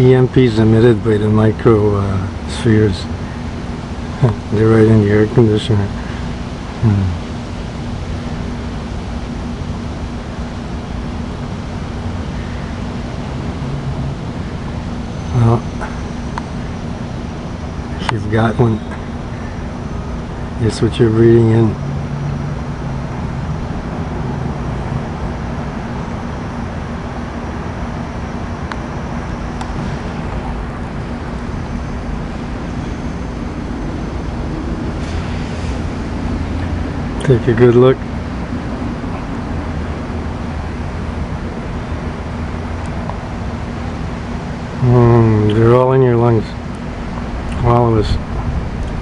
EMPs emitted by the microspheres. They're right in the air conditioner. Well, if you've got one, guess what you're breathing in. Take a good look. They're all in your lungs. All of us.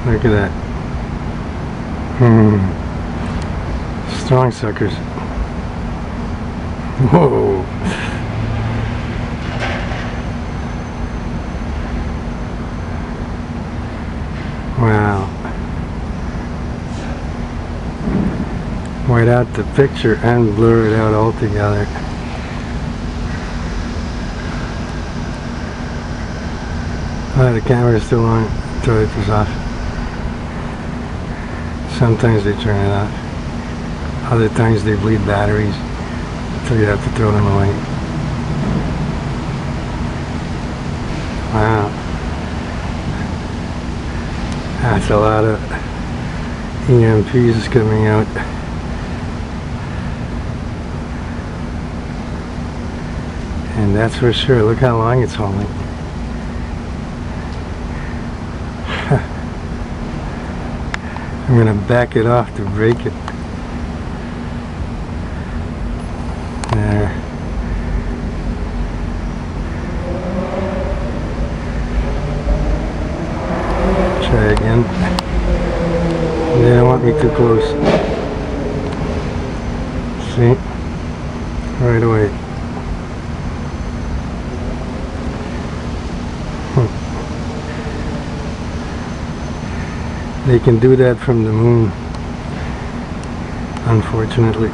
Look at that. Strong suckers. Whoa. Wow. White out the picture and blur it out altogether. Oh, the camera's still on. Throw it off. Sometimes they turn it off. Other times they bleed batteries, so you have to throw them away. Wow. That's a lot of EMPs coming out. And that's for sure. Look how long it's holding. I'm going to back it off to break it. There. Try again. They don't want me too close. See? Right away. They can do that from the moon, unfortunately.